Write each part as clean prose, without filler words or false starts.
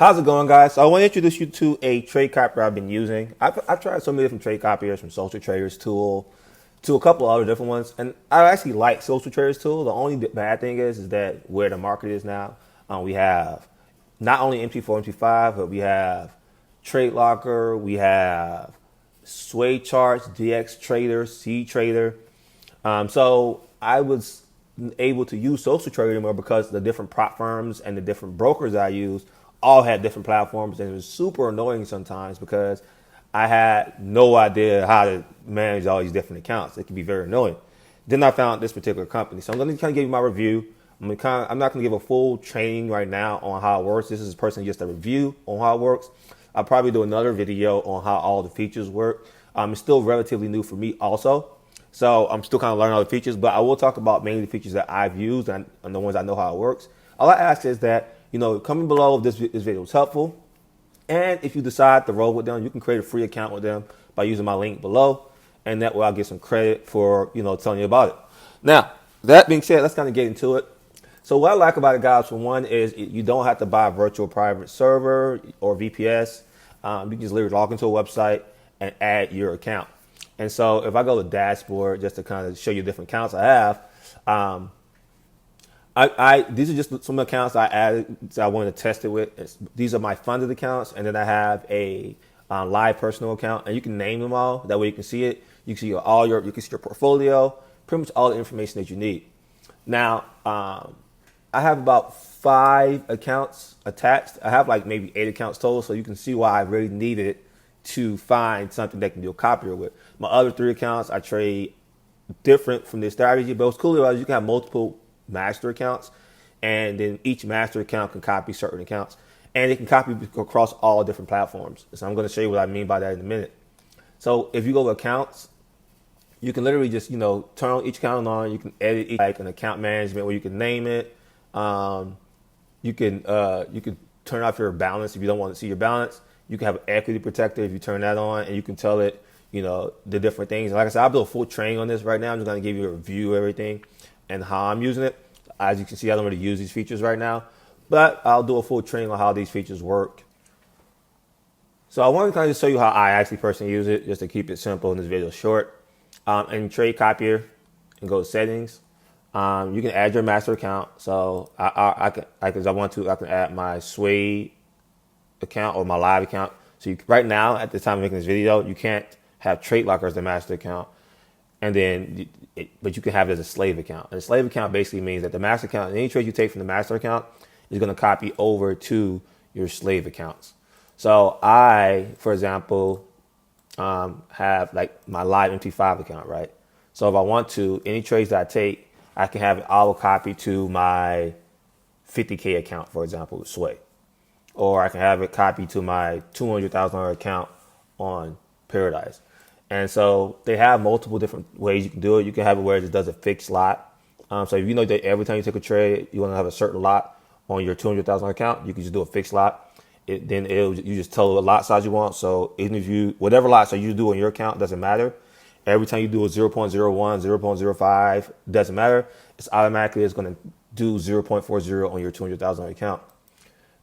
How's it going, guys? So I want to introduce you to a trade copier I've been using. I've tried so many different trade copiers, from Social Traders Tool to a couple other different ones, and I actually like Social Traders Tool. The only bad thing is that where the market is now, we have not only MT4, MT5, but we have Trade Locker, we have Sway Charts, DX Trader, C Trader. So I was able to use Social Trader more because the different prop firms and the different brokers I use all had different platforms, and it was super annoying sometimes because I had no idea how to manage all these different accounts. It can be very annoying. Then I found this particular company, so I'm going to kind of give you my review. I'm not going to give a full training right now on how it works. This is personally just a review on how it works. I'll probably do another video on how all the features work. It's still relatively new for me also, so I'm still kind of learning all the features, but I will talk about mainly the features that I've used and the ones I know how it works. All I ask is that, comment below if this video is helpful. And if you decide to roll with them, you can create a free account with them by using my link below. And that way I'll get some credit for, telling you about it. Now, that being said, let's kind of get into it. So what I like about it, guys, for one, is you don't have to buy a virtual private server or VPS. You can just literally log into a website and add your account. And so if I go to dashboard, just to kind of show you different accounts I have, these are just some accounts I added that I wanted to test it with. These are my funded accounts, and then I have a live personal account, and you can name them all. That way you can see it. You can see you can see your portfolio, pretty much all the information that you need. Now, I have about 5 accounts attached. I have like maybe 8 accounts total, so you can see why I really needed to find something that can do a copier with. My other 3 accounts, I trade different from this strategy, but what's cool about it is you can have multiple master accounts, and then each master account can copy certain accounts, and it can copy across all different platforms. So I'm going to show you what I mean by that in a minute. So if you go to accounts, you can literally just turn on each account on. You can edit each, like an account management where you can name it. You can turn off your balance if you don't want to see your balance. You can have an equity protector if you turn that on, and you can tell it the different things. Like I said, I'll do a full training on this right now. I'm just going to give you a review of everything and how I'm using it. As you can see, I don't really use these features right now, but I'll do a full training on how these features work. So I want to kind of just show you how I actually personally use it, just to keep it simple and this video short. In Trade Copier, and go to settings. You can add your master account. So I can add my Sway account or my live account. So right now, at the time of making this video, you can't have Trade Locker as the master account. And then, but you can have it as a slave account. And a slave account basically means that the master account, any trade you take from the master account is going to copy over to your slave accounts. So I, for example, have like my live MT5 account, right? So if I want to, any trades that I take, I can have it auto copy to my 50K account, for example, with Sway. Or I can have it copy to my $200,000 account on Paradise. And so they have multiple different ways you can do it. You can have it where it does a fixed lot. So if you know that every time you take a trade, you want to have a certain lot on your $200,000 account, you can just do a fixed lot. You just tell the lot size you want. So even if whatever lot size you do on your account, doesn't matter. Every time you do a 0.01, 0.05, doesn't matter. It's going to do 0.40 on your $200,000 account.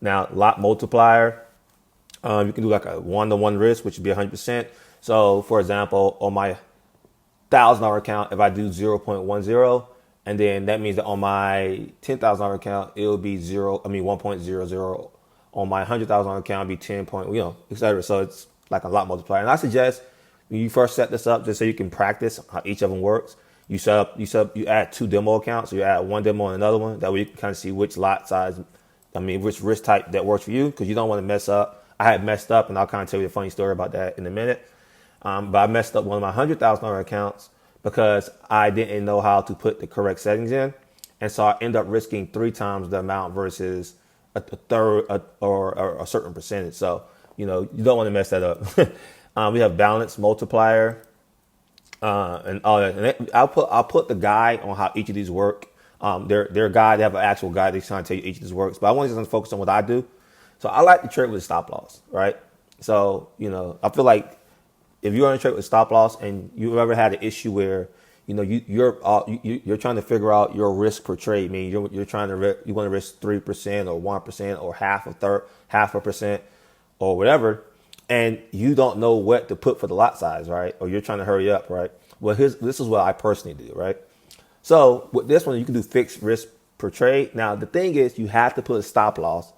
Now, lot multiplier, you can do like a 1-to-1 risk, which would be 100%. So, for example, on my $1,000 account, if I do 0.10, and then that means that on my $10,000 account, it will be 1.00. On my $100,000 account, it'll be 10 etc. So it's like a lot multiplier. And I suggest when you first set this up, just so you can practice how each of them works, you add 2 demo accounts. So you add 1 demo and another one. That way you can kind of see which lot size, which risk type that works for you, because you don't want to mess up. I had messed up, and I'll kind of tell you a funny story about that in a minute. But I messed up one of my $100,000 accounts because I didn't know how to put the correct settings in. And so I end up risking 3 times the amount versus a third or a certain percentage. So, you don't want to mess that up. We have balance multiplier and all that. And I'll put the guide on how each of these work. Their guide, they have an actual guide. They try to tell you each of these works. But I want to just focus on what I do. So I like to trade with stop loss, right? So, I feel like if you're on a trade with stop loss and you've ever had an issue where you're trying to figure out your risk per trade. I mean, you're trying to you want to risk 3% or 1% or half a percent or whatever, and you don't know what to put for the lot size, right? Or you're trying to hurry up, right? Well, this is what I personally do, right? So with this one, you can do fixed risk per trade. Now the thing is, you have to put a stop loss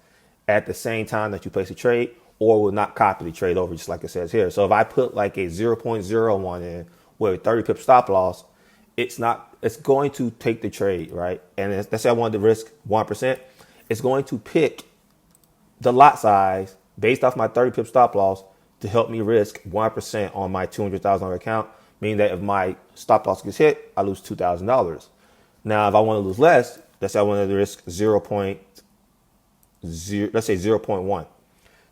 at the same time that you place a trade, or will not copy the trade over, just like it says here. So if I put like a 0.01 in with a 30 pip stop loss, it's going to take the trade, right? And let's say I wanted to risk 1%. It's going to pick the lot size based off my 30 pip stop loss to help me risk 1% on my $200,000 account, meaning that if my stop loss gets hit, I lose $2,000. Now, if I want to lose less, let's say I wanted to risk let's say 0.1.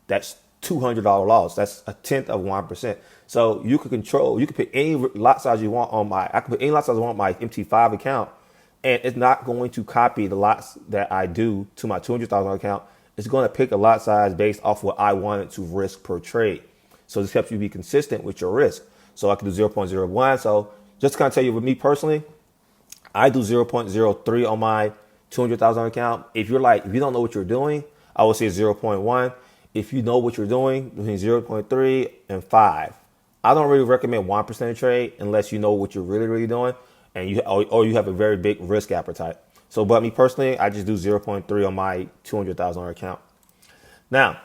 That's $200 loss. That's a tenth of 1%. So you can put any lot size you want I can put any lot size I want on my MT5 account, and it's not going to copy the lots that I do to my $200,000 account. It's going to pick a lot size based off what I wanted to risk per trade. So this helps you be consistent with your risk. So I can do 0.01. So just to kind of tell you, with me personally, I do 0.03 on my $200,000 account. If you don't know what you're doing, I would say 0.1. If you know what you're doing, between 0.3 and 5. I don't really recommend 1% of trade unless you know what you're really, really doing, and you have a very big risk appetite. So, but me personally, I just do 0.3 on my $200,000 account. Now,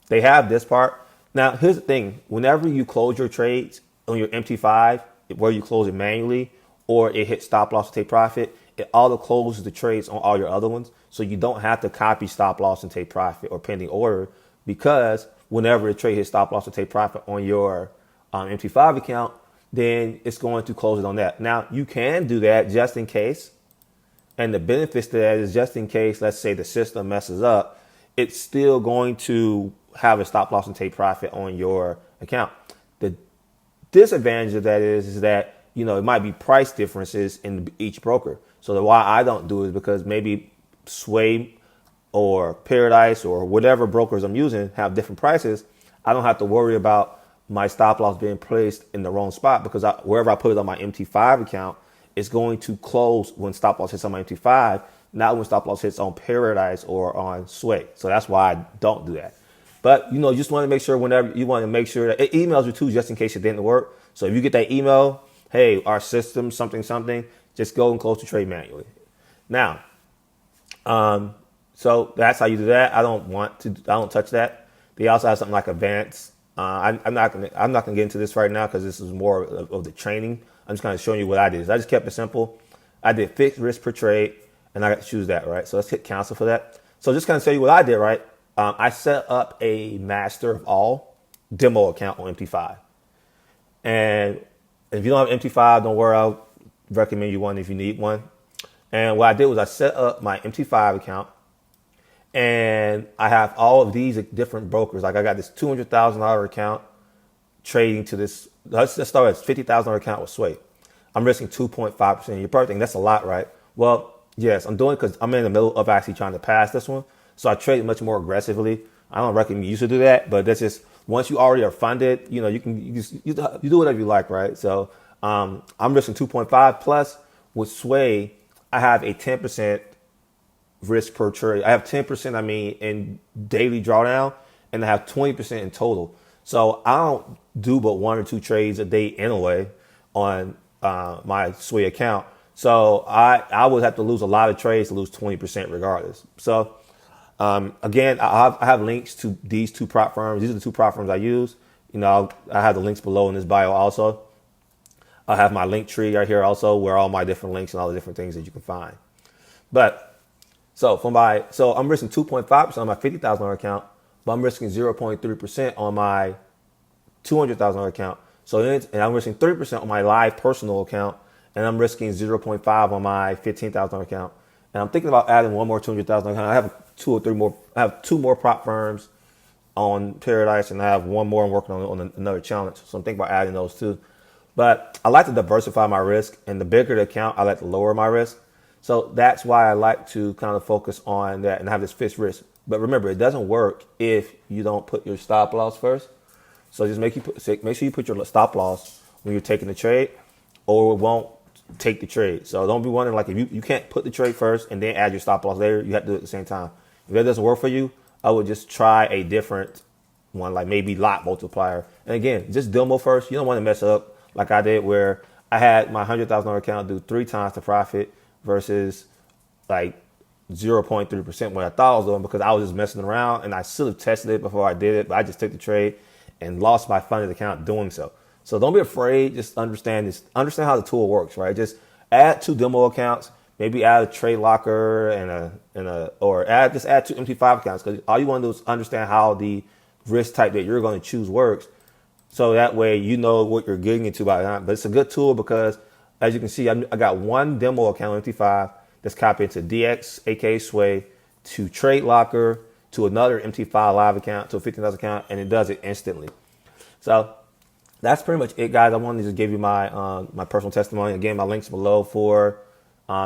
they have this part. Now, here's the thing. Whenever you close your trades on your MT5, where you close it manually, or it hits stop loss to take profit, it auto closes the trades on all your other ones. So you don't have to copy stop loss and take profit or pending order, because whenever a trade hits stop loss or take profit on your MT5 account, then it's going to close it on that. Now, you can do that just in case. And the benefits to that is, just in case, let's say the system messes up, it's still going to have a stop loss and take profit on your account. The disadvantage of that is that, it might be price differences in each broker. So why I don't do it is because maybe Sway or Paradise or whatever brokers I'm using have different prices. I don't have to worry about my stop loss being placed in the wrong spot, because wherever I put it on my MT5 account, it's going to close when stop loss hits on my MT5, not when stop loss hits on Paradise or on Sway. So that's why I don't do that. But, you just want to make sure, whenever you want to make sure that it emails you too, just in case it didn't work. So if you get that email, hey, our system, something, just go and close the trade manually. Now, so that's how you do that. I don't touch that. They also have something like advanced. I'm not gonna get into this right now, because this is more of the training. I'm just kind of showing you what I did. I just kept it simple. I did fixed risk per trade, and I got to choose that, right? So let's hit cancel for that. So just kind of show you what I did, right? I set up a master of all demo account on MT5. And if you don't have MT5, don't worry, I'll recommend you one if you need one. And what I did was I set up my MT5 account, and I have all of these different brokers. Like I got this $200,000 account trading to this. Let's start at $50,000 account with Sway. I'm risking 2.5%. You're probably thinking that's a lot, right? Well, yes, I'm doing it because I'm in the middle of actually trying to pass this one. So I trade much more aggressively. I don't recommend you to do that, but that's just, once you already are funded, you do whatever you like, right? So I'm risking 2.5 plus. With Sway, I have a 10% risk per trade. I have 10%, in daily drawdown, and I have 20% in total. So I don't do but 1 or 2 trades a day anyway on my Sway account. So I would have to lose a lot of trades to lose 20% regardless. So again, I have links to these 2 prop firms. These are the 2 prop firms I use. I have the links below in this bio also. I have my link tree right here also, where all my different links and all the different things that you can find. But so I'm risking 2.5% on my $50,000 account, but I'm risking 0.3% on my $200,000 account. And I'm risking 3% on my live personal account, and I'm risking 0.5 on my $15,000 account. And I'm thinking about adding one more $200,000 account. I have 2 or 3 more. I have 2 more prop firms on Paradise, and I have 1 more I'm working on another challenge. So I'm thinking about adding those too. But I like to diversify my risk, and the bigger the account, I like to lower my risk. So that's why I like to kind of focus on that and have this fixed risk. But remember, it doesn't work if you don't put your stop loss first. So just make sure you put your stop loss when you're taking the trade, or it won't take the trade. So don't be wondering, like, if you can't put the trade first and then add your stop loss later, you have to do it at the same time. If that doesn't work for you, I would just try a different one, like maybe lot multiplier. And again, just demo first. You don't want to mess up like I did, where I had my $100,000 account do 3 times the profit versus like 0.3% what I thought I was doing, because I was just messing around, and I should have tested it before I did it, but I just took the trade and lost my funded account doing so. So don't be afraid. Just understand this. Understand how the tool works, right? Just add 2 demo accounts, maybe add a trade locker or add 2 MT5 accounts, because all you want to do is understand how the risk type that you're going to choose works. So that way you know what you're getting into by now. But it's a good tool because, as you can see, I got 1 demo account MT5 that's copied to DX, aka Sway, to Trade Locker, to another MT5 live account, to a $15 account, and it does it instantly. So that's pretty much it, guys. I wanted to just give you my my personal testimony. Again, my links below for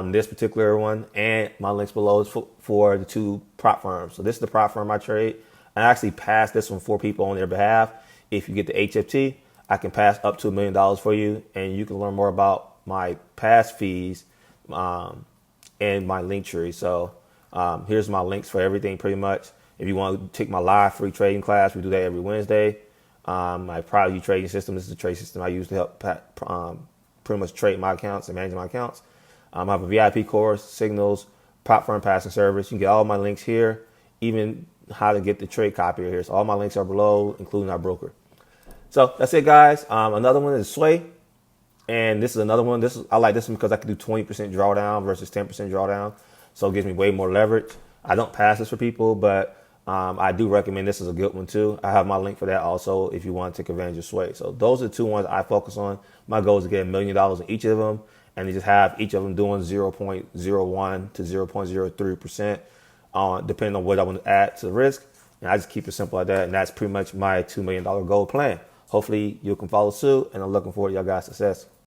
this particular one, and my links below is for the 2 prop firms. So this is the prop firm I trade. I actually passed this one for people on their behalf. If you get the HFT, I can pass up to $1 million for you, and you can learn more about my past fees and my link tree. So here's my links for everything pretty much. If you want to take my live free trading class, we do that every Wednesday. My private trading system, this is the trade system I use to help pretty much trade my accounts and manage my accounts. I have a VIP course, signals, prop firm passing service. You can get all my links here, even how to get the trade copier here. So all my links are below, including our broker. So that's it, guys. Another one is Sway. And this is another one. I like this one because I can do 20% drawdown versus 10% drawdown. So it gives me way more leverage. I don't pass this for people, but I do recommend this is a good one too. I have my link for that also if you want to take advantage of Sway. So those are the 2 ones I focus on. My goal is to get $1 million in each of them, and to just have each of them doing 0.01 to 0.03% depending on what I want to add to the risk. And I just keep it simple like that. And that's pretty much my $2 million goal plan. Hopefully you can follow suit, and I'm looking forward to y'all guys' success.